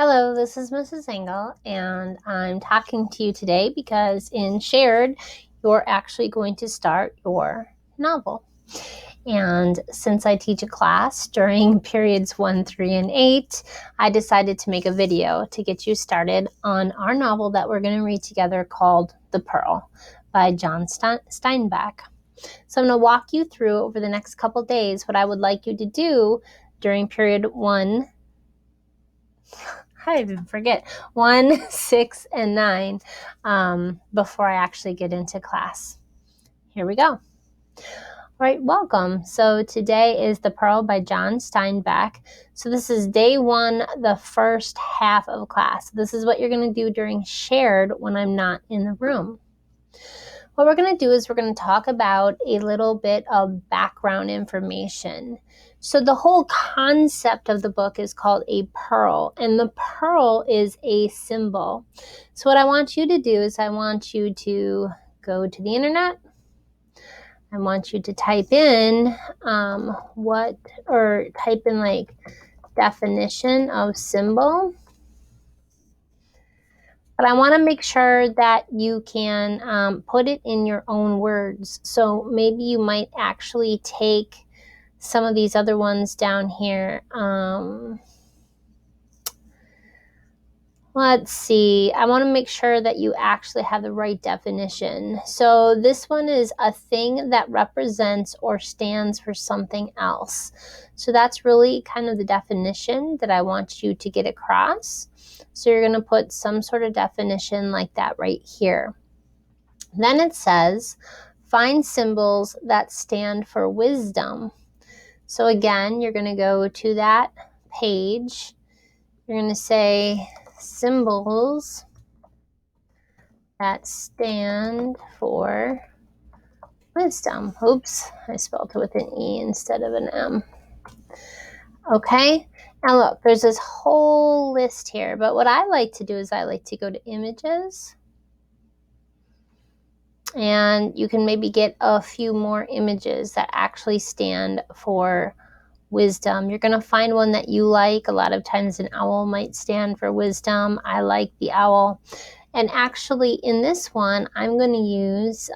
Hello, this is Mrs. Engel, and I'm talking to you today because in Shared, you're actually going to start your novel. And since I teach a class during periods 1, 3, and 8, I decided to make a video to get you started on our novel that we're going to read together called The Pearl by John Steinbeck. So I'm going to walk you through over the next couple days what I would like you to do during period 1, I even forget, 1, 6, and 9 before I actually get into class. Here we go. All right, welcome. So today is The Pearl by John Steinbeck. So this is day 1, the first half of class. This is what you're going to do during Shared when I'm not in the room. What we're going to do is we're going to talk about a little bit of background information. So the whole concept of the book is called a pearl, and the pearl is a symbol. So what I want you to do is I want you to go to the internet. I want you to type in type in like definition of symbol. But I want to make sure that you can put it in your own words. So maybe you might actually take some of these other ones down here. Let's see. I want to make sure that you actually have the right definition. So this one is a thing that represents or stands for something else. So that's really kind of the definition that I want you to get across. So you're going to put some sort of definition like that right here. Then it says, find symbols that stand for wisdom. So again, you're going to go to that page. You're going to say symbols that stand for wisdom. Oops, I spelled it with an E instead of an M. Okay, now look, there's this whole list here, but what I like to do is I like to go to images, and you can maybe get a few more images that actually stand for wisdom. You're going to find one that you like. A lot of times an owl might stand for wisdom. I like the owl. And actually in this one, I'm going to use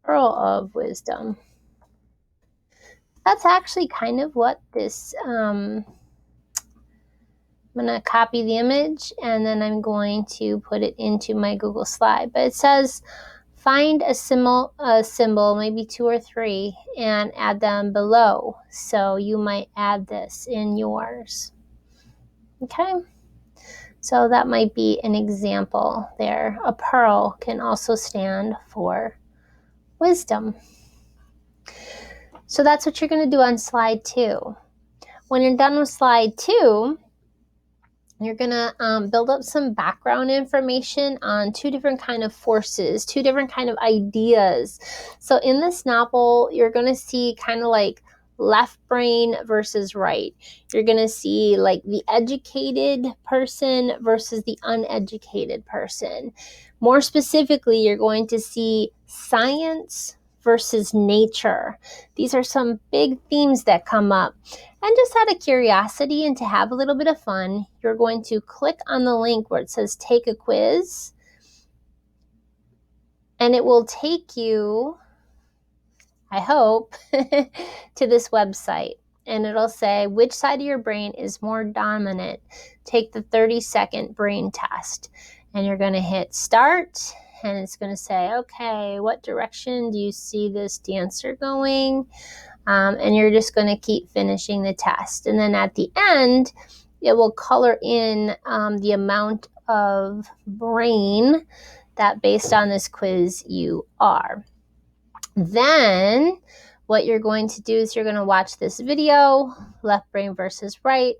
Pearl of Wisdom. That's actually kind of what this, I'm going to copy the image and then I'm going to put it into my Google slide. But it says, find a symbol, maybe 2 or 3, and add them below. So you might add this in yours. Okay? So that might be an example there. A pearl can also stand for wisdom. So that's what you're going to do on slide 2. When you're done with slide 2, you're going to build up some background information on 2 different kind of forces, 2 different kind of ideas. So in this novel, you're going to see kind of like left brain versus right. You're going to see like the educated person versus the uneducated person. More specifically, you're going to see science versus nature. These are some big themes that come up. And just out of curiosity and to have a little bit of fun, you're going to click on the link where it says take a quiz. And it will take you, I hope, to this website. And it'll say which side of your brain is more dominant. Take the 30-second brain test. And you're going to hit start. And it's going to say, okay, what direction do you see this dancer going? And you're just going to keep finishing the test. And then at the end, it will color in the amount of brain that based on this quiz you are. Then what you're going to do is you're going to watch this video, left brain versus right.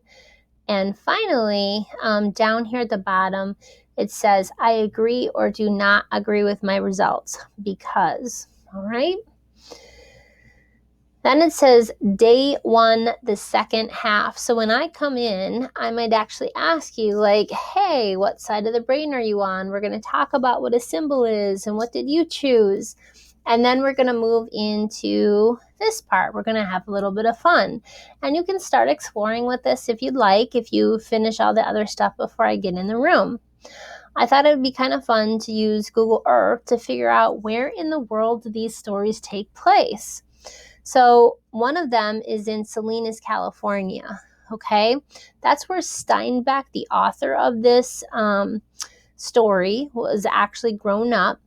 And finally, down here at the bottom, it says, I agree or do not agree with my results because, all right? Then it says day 1, the second half. So when I come in, I might actually ask you like, hey, what side of the brain are you on? We're going to talk about what a symbol is and what did you choose? And then we're going to move into this part. We're going to have a little bit of fun. And you can start exploring with this if you'd like, if you finish all the other stuff before I get in the room. I thought it would be kind of fun to use Google Earth to figure out where in the world these stories take place. So one of them is in Salinas, California. Okay, that's where Steinbeck, the author of this story, was actually grown up.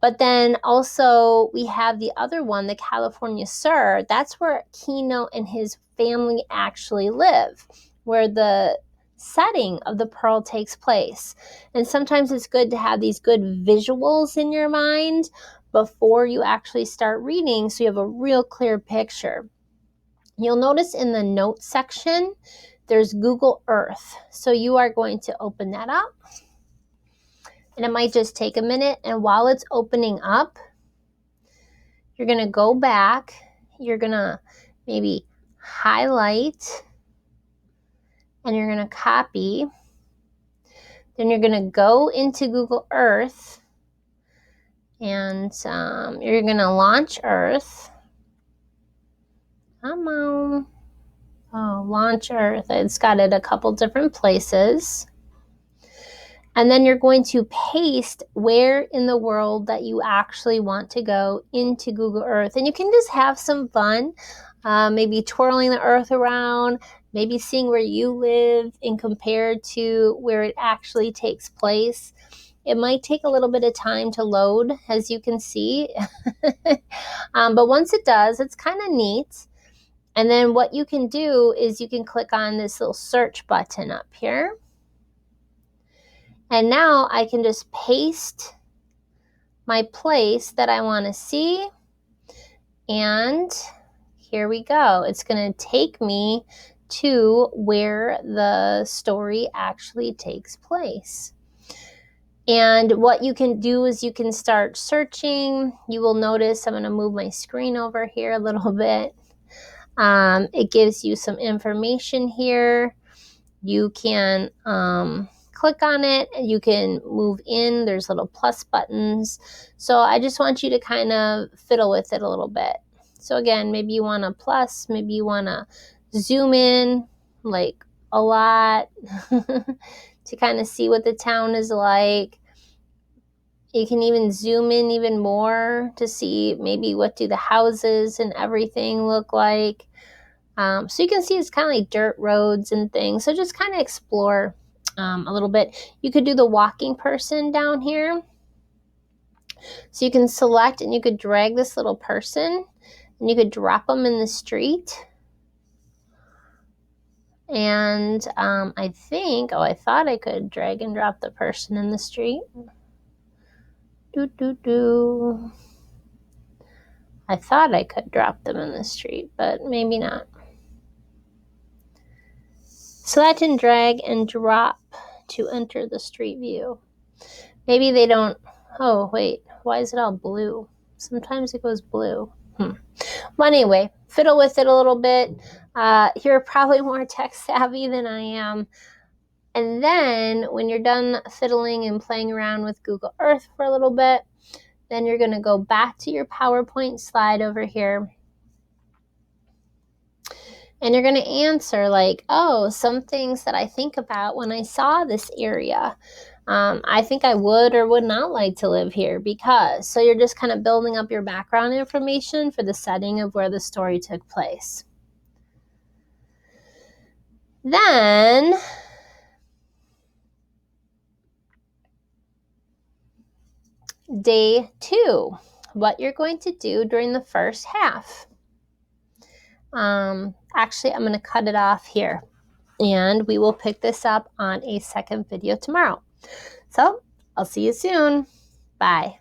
But then also we have the other one, the California Sur. That's where Kino and his family actually live, where the setting of the pearl takes place. And sometimes it's good to have these good visuals in your mind before you actually start reading so you have a real clear picture. You'll notice in the notes section, there's Google Earth. So you are going to open that up. And it might just take a minute. And while it's opening up, you're going to go back. You're going to maybe highlight. And you're going to copy. Then you're going to go into Google Earth. And you're going to launch Earth. Come on. Oh, launch Earth. It's got it a couple different places. And then you're going to paste where in the world that you actually want to go into Google Earth. And you can just have some fun, maybe twirling the Earth around, maybe seeing where you live and compared to where it actually takes place. It might take a little bit of time to load, as you can see. But once it does, it's kind of neat. And then what you can do is you can click on this little search button up here. And now I can just paste my place that I want to see. And here we go. It's going to take me to where the story actually takes place. And what you can do is you can start searching. You will notice I'm going to move my screen over here a little bit. It gives you some information here. You can click on it and you can move in. There's little plus buttons. So I just want you to kind of fiddle with it a little bit. So again, maybe you want a plus, maybe you want to zoom in like a lot to kind of see what the town is like. You can even zoom in even more to see maybe what do the houses and everything look like. So you can see it's kind of like dirt roads and things. So just kind of explore a little bit. You could do the walking person down here. So you can select and you could drag this little person and you could drop them in the street. And I thought I could drag and drop the person in the street. I thought I could drop them in the street, but maybe not. Select and drag and drop to enter the street view. Maybe they don't. Oh, wait. Why is it all blue? Sometimes it goes blue. Well, anyway, fiddle with it a little bit. You're probably more tech savvy than I am. And then when you're done fiddling and playing around with Google Earth for a little bit, then you're going to go back to your PowerPoint slide over here. And you're going to answer like, oh, some things that I think about when I saw this area. I think I would or would not like to live here because. So you're just kind of building up your background information for the setting of where the story took place. Then day 2, what you're going to do during the first half. Actually, I'm going to cut it off here and we will pick this up on a second video tomorrow. So I'll see you soon. Bye.